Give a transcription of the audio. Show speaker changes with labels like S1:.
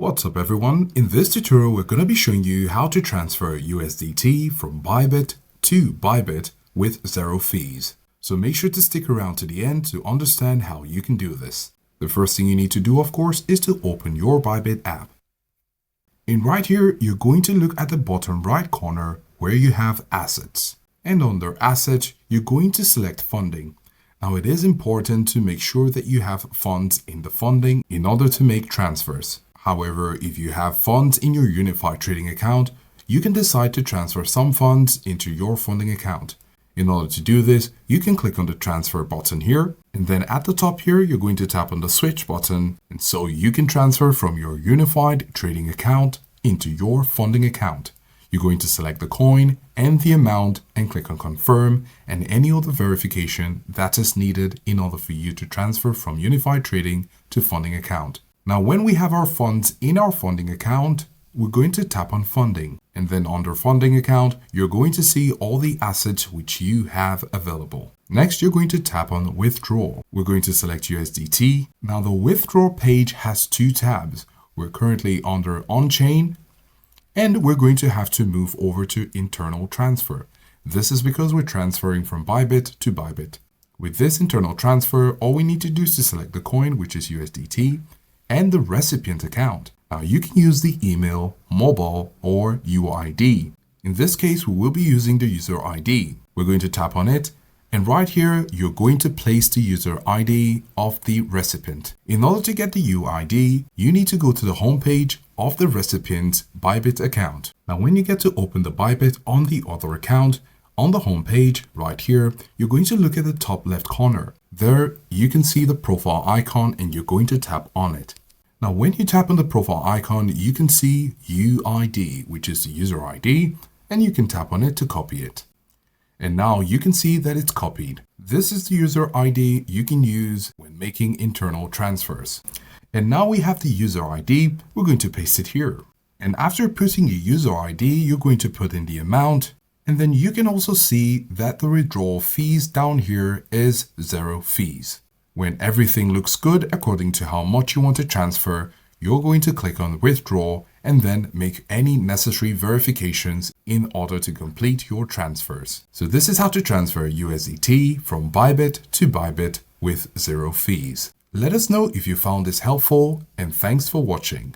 S1: What's up everyone? In this tutorial we're going to be showing you how to transfer USDT from Bybit to Bybit with zero fees. So make sure to stick around to the end to understand how you can do this. The first thing you need to do, of course, is to open your Bybit app. And right here, you're going to look at the bottom right corner where you have Assets. And under Assets, you're going to select Funding. Now it is important to make sure that you have funds in the funding in order to make transfers. However, if you have funds in your unified trading account, you can decide to transfer some funds into your funding account. In order to do this, you can click on the transfer button here, and then at the top here, you're going to tap on the switch button, and so you can transfer from your unified trading account into your funding account. You're going to select the coin and the amount and click on confirm and any other verification that is needed in order for you to transfer from unified trading to funding account. Now, when we have our funds in our funding account, we're going to tap on funding, and then under funding account, you're going to see all the assets which you have available. Next, you're going to tap on withdraw. We're going to select USDT. Now, the withdraw page has two tabs. We're currently under on-chain, and we're going to have to move over to internal transfer. This is because we're transferring from Bybit to Bybit. With this internal transfer, all we need to do is to select the coin, which is USDT, and the recipient account. Now you can use the email, mobile, or UID. In this case, we will be using the user ID. We're going to tap on it, and right here, you're going to place the user ID of the recipient. In order to get the UID, you need to go to the home page of the recipient's Bybit account. Now, when you get to open the Bybit on the other account, on the home page right here, you're going to look at the top left corner. There, you can see the profile icon and you're going to tap on it. Now, when you tap on the profile icon, you can see UID, which is the user ID, and you can tap on it to copy it. And now you can see that it's copied. This is the user ID you can use when making internal transfers. And now we have the user ID, we're going to paste it here. And after putting your user ID, you're going to put in the amount. And then you can also see that the withdrawal fees down here is zero fees. When everything looks good according to how much you want to transfer, you're going to click on withdraw and then make any necessary verifications in order to complete your transfers. So this is how to transfer USDT from Bybit to Bybit with zero fees. Let us know if you found this helpful, and thanks for watching.